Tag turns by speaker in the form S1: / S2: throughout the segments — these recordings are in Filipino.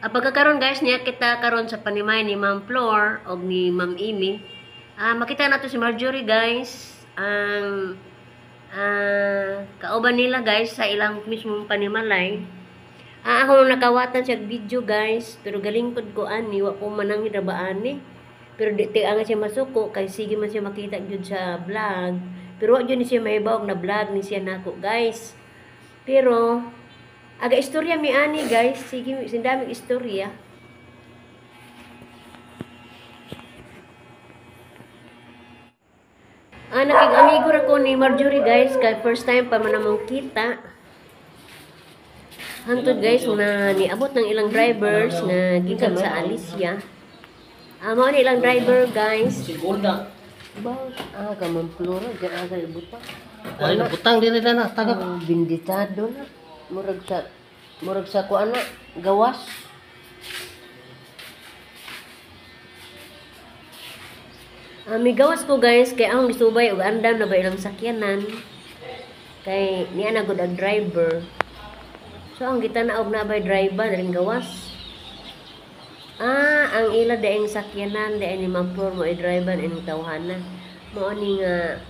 S1: Pagkakaroon guys niya kita karon sa panimay ni Ma'am Flor o ni Ma'am Amy. Makita nato si Marjorie guys. Ang kauban nila guys sa ilang mismong panimalay. Ako nakawatan siya video guys, pero galingkod ko ani wa ko manang hidabaan. Pero di ang siya masuko kay sige man siya makita gyud sa vlog. Pero wa gyud ni siya mahibaw na vlog ni siya nako guys. Pero aga istorya mi ani guys, sige sindamig istorya. Nakig-amigo ra ko ni Marjorie guys, kay first time pa man namong kita. Hantod guys na niabot ng ilang drivers na gikan sa Alicia. Mao ni ilang driver guys.
S2: Sigurda.
S1: Kamang Flora, dyan aga ibutang.
S2: Ay, butang din na tagap.
S1: Binditado na. Murag sa kuan na, gawas. May gawas ko guys, kay ang gisubay ug andam na ba ilang sakyanan. Kay niya na gud ang driver. So ang gitanaog na bay driver ring gawas. Ang ila daing sakyanan daing ni Ma'am Flor mo ay driver and tawhana. Mao ni nga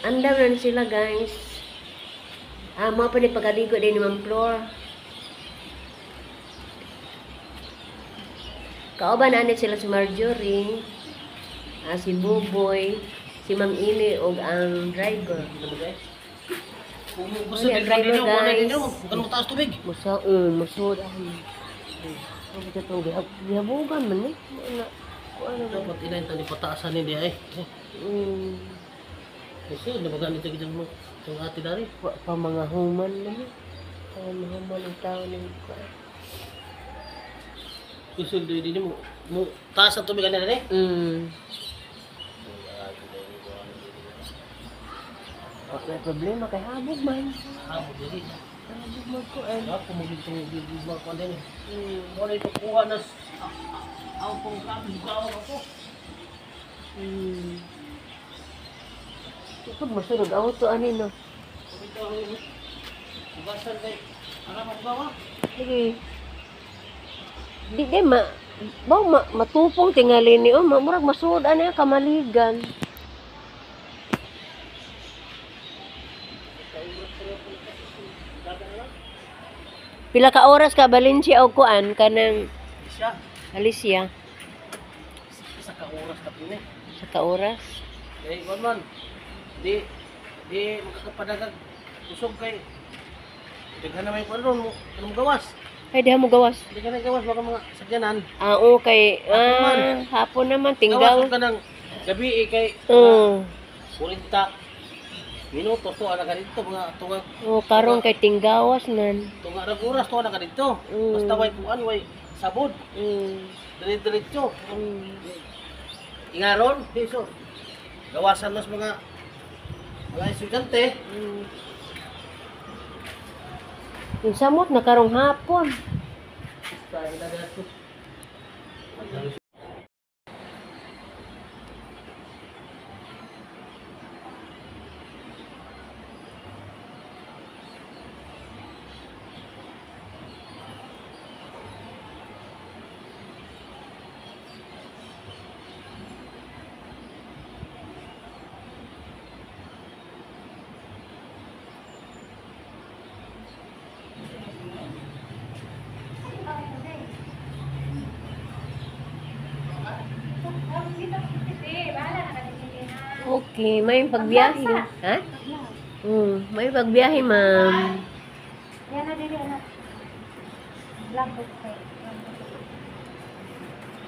S1: andam na sila guys. Mao pa ni pagaligo din ni Ma'am Flor. Kauban na sila si Marjorie, si Buboy, si Ma'am Amy og ang driver.
S2: Gusto ni driver guys. Bukan mo taas tubig.
S1: Masud ang. Ano ka tong gihabugan man ni? Ano
S2: dapat inayin tani pataasan ni dia Kasi nabagan nito gid mo tong ati dari.
S1: Pa mga human man ni. Mga human ang tao ni.
S2: Gusto di mo taas ang tubig ani ni.
S1: May problema kay habog man.
S2: Habog dili.
S1: Habog mo ko
S2: Ako mo dito mo ko din. Wala ito kuha na ako pong kapit bukaw ako.
S1: Ito masunod auto ani no.
S2: Ito ugasan kay ana magbawa.
S1: Sige. Di matupong tingali ni murag masud ani kamaligan. Pila ka oras ka Valencia o kuan kanang Alicia?
S2: Sa ka oras ka pini.
S1: Sa ka oras?
S2: Kay man. Di makakapadagag usog kay daghan na may panon mo kanang gawas.
S1: Ay diha mo gawas.
S2: Di ka na gawas baka mga sagyanan.
S1: Okay. Hapon naman tinggal.
S2: Gawas ka ng gabi kay 40 minutos to ana ka dito mga tunga.
S1: Karon kay tinggawas nan.
S2: Tunga ra oras to ana ka dito. Basta way kuan way sabod. Diretso. Ingaron, piso. Gawasan mas mga estudyante.
S1: Yung samot na karong hapon. Okay, may pagbiyahe. Ha? May pagbiyahe, ma'am.
S3: Yan na dili anak. Black book kay.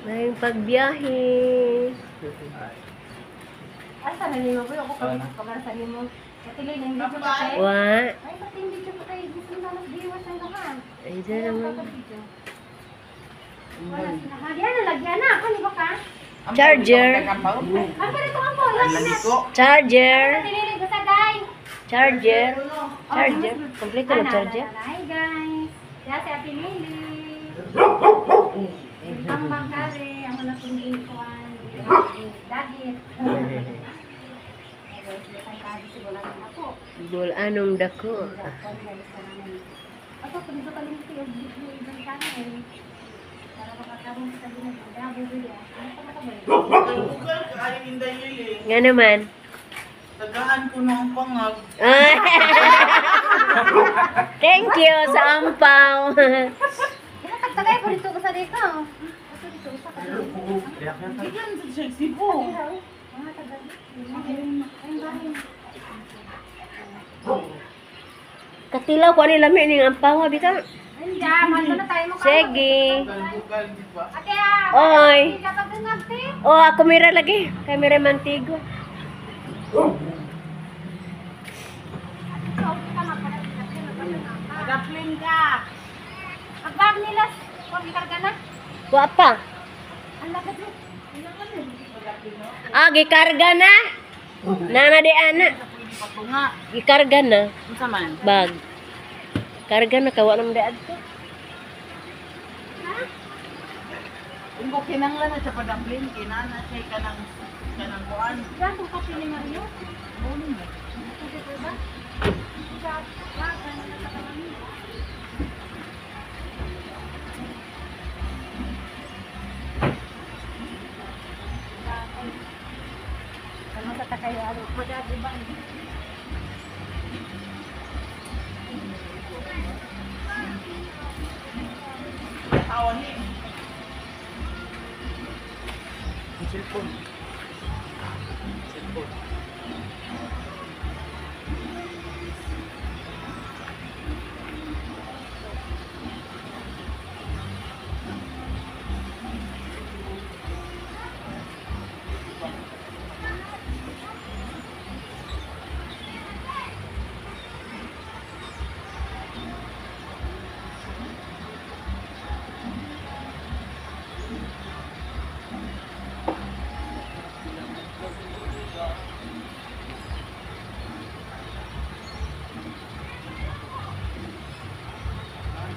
S1: May pagbiyahe.
S3: Asa na nimo ko ako kamera sa nimo. Patuloy na hindi ko kay.
S1: Wa.
S3: Ay pati hindi ko kay gusto na nagdiwas ang lahan.
S1: Ay, dyan naman.
S3: Wala sinahan. Yan na lagyan na. Ako ni ba ka?
S1: Charger.
S3: Ang ganito ako.
S1: Charger.
S3: Dili ko sa day.
S1: Charger. Charger. Kompleto na charger.
S3: Hi guys. Yan si Ate Lily. Ang bangkare. Ako na pong kuan. Dagit.
S1: Bol anong dako.
S3: Ako Gusto mo kalimti o ibang sana eh. Para makakaroon sa ginagawa. Bubili ah. Ano pa makabalik?
S2: Google ka, ay Inday Liling.
S1: Nga naman.
S2: Tagaan ko na ang pangag.
S1: Thank you sa ampaw.
S3: Kinatagtagay ko dito ko sa dito. Ito dito, isa ka dito.
S2: Bigyan sa sexy po.
S3: Mga tagal. Ayun bahay.
S1: Katilaw ko nila may ning ampaw bitaw.
S3: Ayun dyan, mahal na tayo mukha.
S1: Sige.
S2: Google, di ba?
S3: Ate ah.
S1: Oy.
S3: Kapag nagte.
S1: Oh, ako mira lagi. Kamera mantigo.
S3: Magapling ka. Agbag nila. Huwag ikarga na.
S1: Wa pa.
S3: Ang lakad mo.
S1: Ah, gikarga na. Nana di ana.
S2: Pato nga.
S1: Gikarga na.
S2: Unsa man?
S1: Bag. Karga na kawa nang daad ko.
S2: Kung ko kinanglan na sa padaplin, kinana siya kanang kuan.
S3: Diyan, kung kape ni Mario.
S2: Ano mo?
S3: Pwede po ba? Diyan. Wag, ano na sa kami. Ano sa takayo? Ano? Magadi ba?
S2: Tawa ni. Ang cellphone. Cellphone.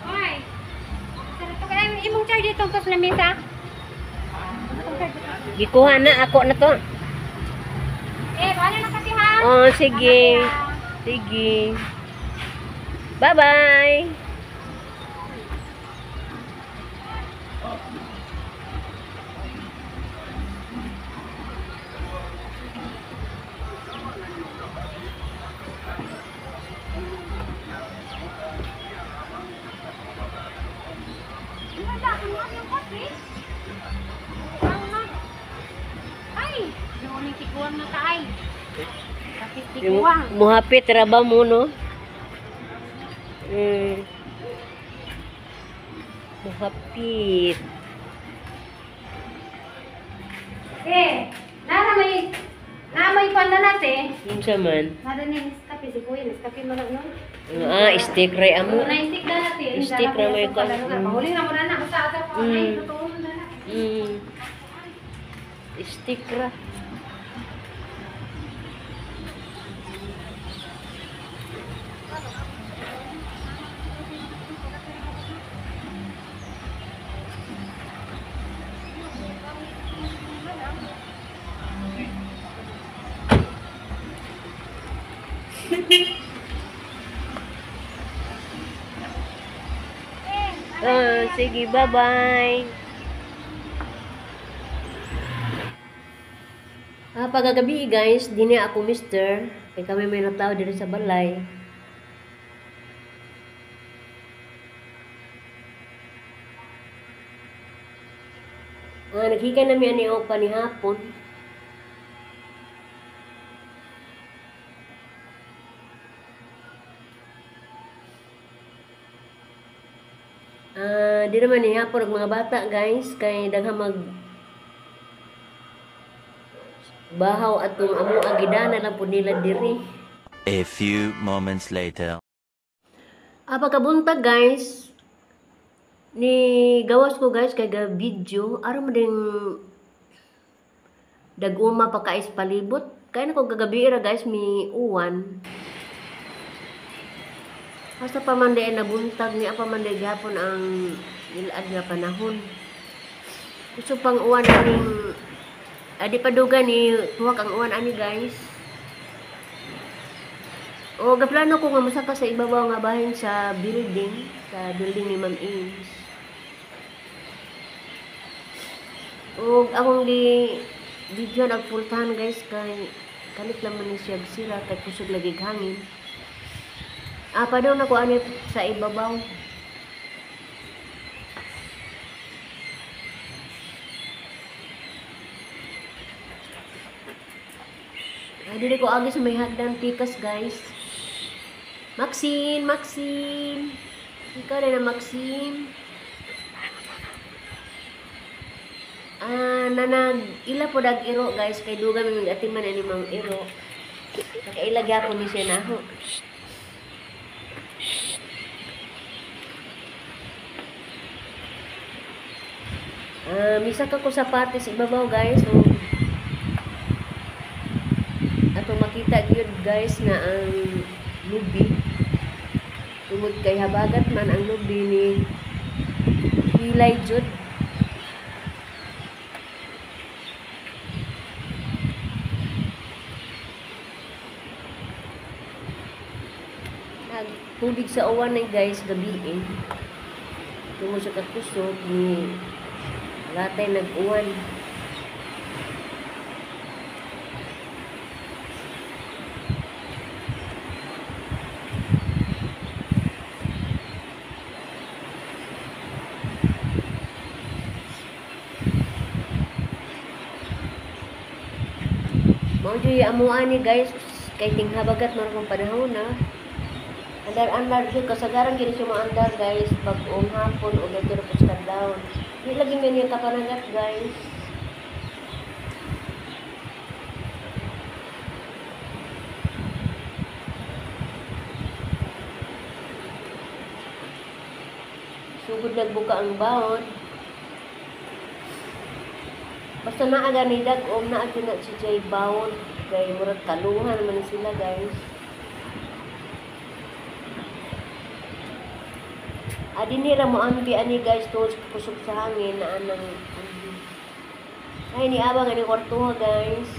S3: Oy! Sarap to kaya imong charge itong pas na mesa.
S1: Gikuha na ako na to.
S3: Eh, wala na kasi ha.
S1: Oh, sige. Sige. Bye-bye.
S3: Wala, ano yung kopi? Ay, yung uling tikuan na taay. Kapit
S1: Yung
S3: tikuan.
S1: muhapit raba mo no. Muhapit.
S3: Eh, namay pala natin.
S1: Yung sa man.
S3: Nada na yung iskapi, si Kuya, iskapi mo lang yun.
S1: Stick ray amo.
S3: Na-stick na natin.
S1: Stick na may
S3: pala.
S1: kwan.
S3: Mahuli na mo na na. Basta ata po.
S1: Mm.
S3: Ay, totoo mo na na.
S1: Stick ra. Sige, bye-bye. Pagagabi guys, dini ako mister. Kaya kami may natao dito sa balay. Naghikay namin ani o pa ni hapon. Di naman ni hapon ang mga bata guys. Kaya daghang mag bahaw atong amo agidana lang po nila diri.
S4: A few moments later.
S1: Pagkabuntag guys, ni gawas ko guys kay ga video aron mo ding daguma pa kais palibot. Kaya na ko gagabi ra guys mi uwan. Basta pa man day nabuntag ni apa man day gapon ang nilaad nga panahon. Gusto pang uwan aning adi paduga ni tuwak ang uwan ani guys. O, gaplano ko nga masaka sa ibabaw nga bahin sa building ni Ma'am Ames. O, akong video nagpultahan guys, kay kalit naman ni siya sira, kay kusog lagi hangin. Pa daw na ko anit sa ibabaw. Dili ko agi sa may hagdan pikas guys. Maxine. Ikaw na Maxine. Nanag ila po dag iro guys, kay duga mi atiman ani Mang Iro. Nakaila gyapon ni siya naho. Misa ka ko sapatos ibabaw guys. So, ato makita gyud guys na ang lubi. Tungod kay habagat man ang lubi ni Hilay jud. Tubig sa uwan na guys gabi tungod sa kakusog ni latay nag-uwan. Mao jud amuan ni guys kay tinghabagat man kung panahon na. Andar gyud kasagaran gyud siya maandar guys bag-ong hapon o gadto po sa kadlawon. Di lagi man yung kapanagat guys. Sugod nagbuka ang baon. Basta naaga ni dag-om na ato na si Jay baon kay murag kaluhan man sila guys. Dinira mo ambi ani guys to kusog sa hangin na anang ay ni abang ani kwarto guys.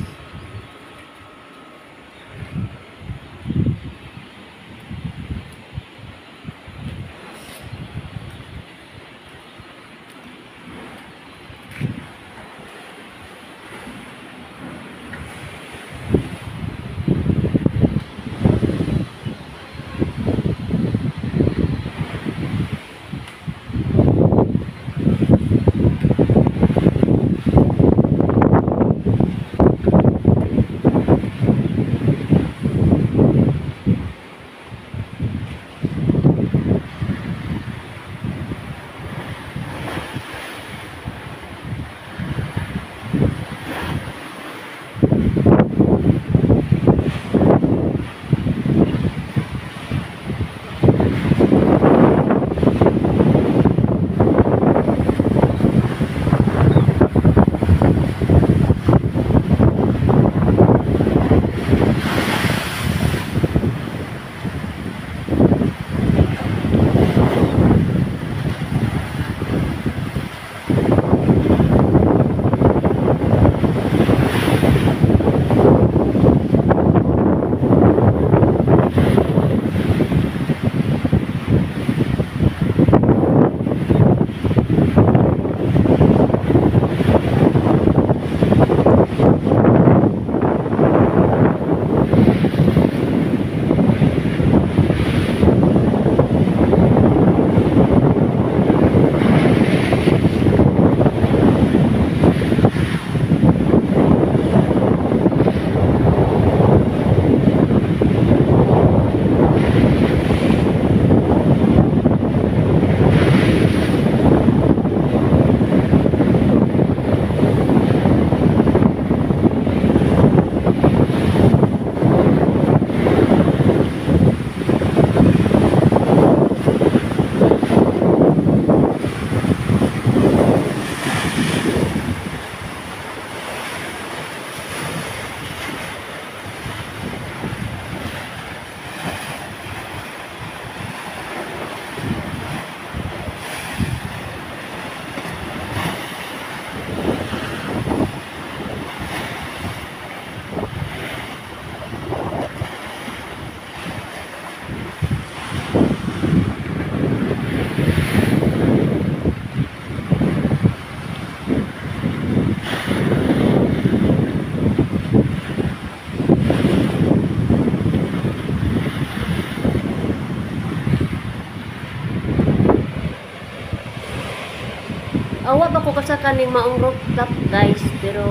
S1: ako kasakan ning maong rooftop guys, pero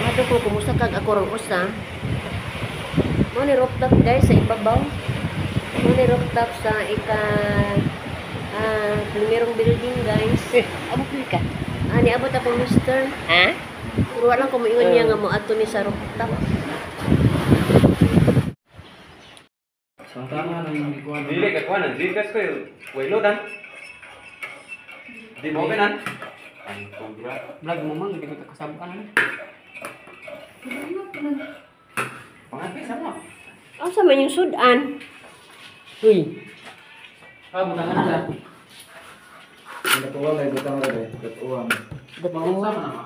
S1: ato ko kumusta kag ako rong usa. Mo ni rooftop guys sa ibabaw. Mo ni rooftop sa primerong building guys.
S2: Amo ka.
S1: Ani abot ako mister.
S2: Ha?
S1: Pero wala ko moingon niya nga mo ato ni sa rooftop.
S2: Santama nang ikuan.
S5: Dili ka kuanan, dili ka ko waylo dan. Di mo kanan. Ang kontra.
S2: Vlog mo man hindi ko kasabukan. Pangapi sama.
S1: Asa man yung sudan? Uy,
S2: Ah, butangan na lang.
S6: Natuwa na ibutang na rin. Tatuwa.
S2: Mausa man na.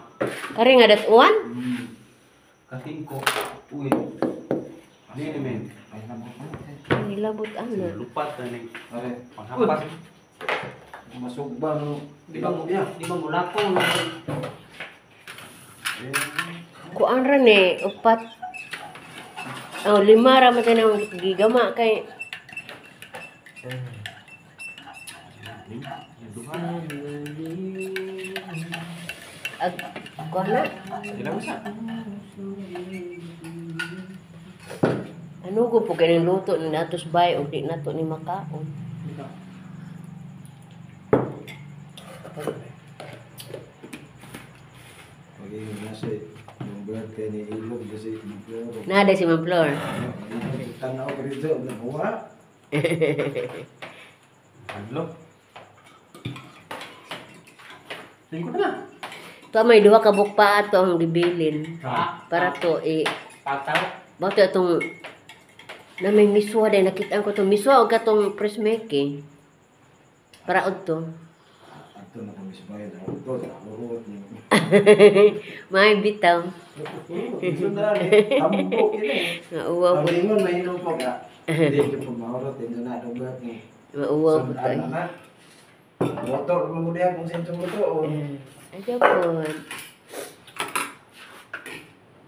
S1: kari nga datuan?
S5: Kating ko. Uy. Dili men.
S6: Ay, nabot na.
S1: Nilabot ano.
S5: Lupat na ning
S6: Are,
S5: panghampas.
S6: masugba no.
S2: Di ba mo mula ko no.
S1: Kuan ra ni upat. Oh, 5 ra man tayo ng gigama kay kuan na.
S5: Ilang sa?
S1: Ano ko po ganang luto ni natos bay o di nato ni makaon.
S6: Magiging nasa yung birthday ni Ilog kasi pero
S1: Nada si Ma'am Flor.
S6: tanaw ko dito nakuha.
S5: Hadlo.
S2: Tingko na.
S1: To may duha ka bukpa ato ang gibilin
S2: Ha?
S1: para to
S2: Pataw.
S1: bato itong na may miswa din nakita ko to miswa o katong presmeke para to
S6: Ato na kami sa bayan. Ito, nakuha niyo.
S1: may bitaw
S6: Sundan eh. Ambok yun eh.
S1: mauwa po
S6: Pag-ingon, mainom po ka. Hindi ko po maurot. Hindi na dugat ni.
S1: mauwa po to
S6: Sundan na. Motor, mamudihan kung sento mo to. o.
S1: aja po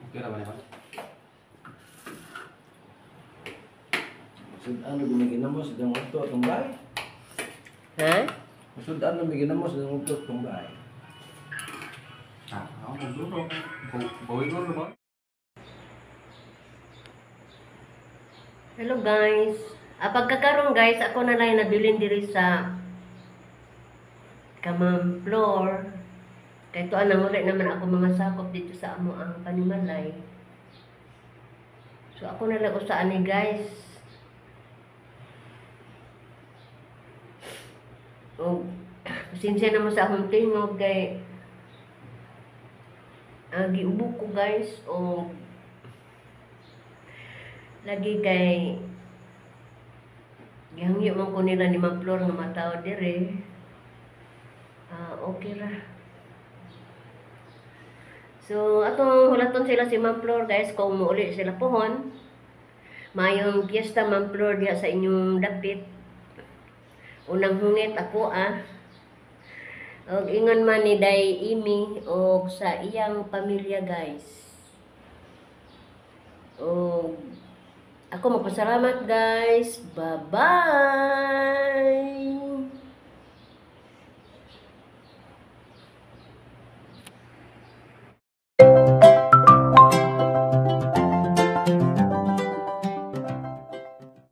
S5: Okay ra ba ni?
S6: Sundan na gumigin mo sa dang uto at bahay.
S1: ha
S6: Sundan na gumigin mo sa dang uto at bahay.
S5: Ah, ako mo duro. Boy ko ba?
S1: hello guys pagkakaroon guys ako na lang nabilin diri sa Kamang Floor kay to anang ulit naman ako mga sakop dito sa amo ang Panimalay. So ako na lang usaan ni guys. O pasensya na mo sa akong tingog kay giubok ko guys o lagi kay gihangyo man ko nila ni Ma'am Flor nga mataw dire. Okay ra. So, atong hulaton sila si Ma'am Flor guys kung muuli sila pohon. Mayong piyesta Ma'am Flor diha sa inyong dapit. Unang hungit ako og ingon man ni Day Imi o sa iyang pamilya guys. O ako magpasalamat guys. Bye-bye!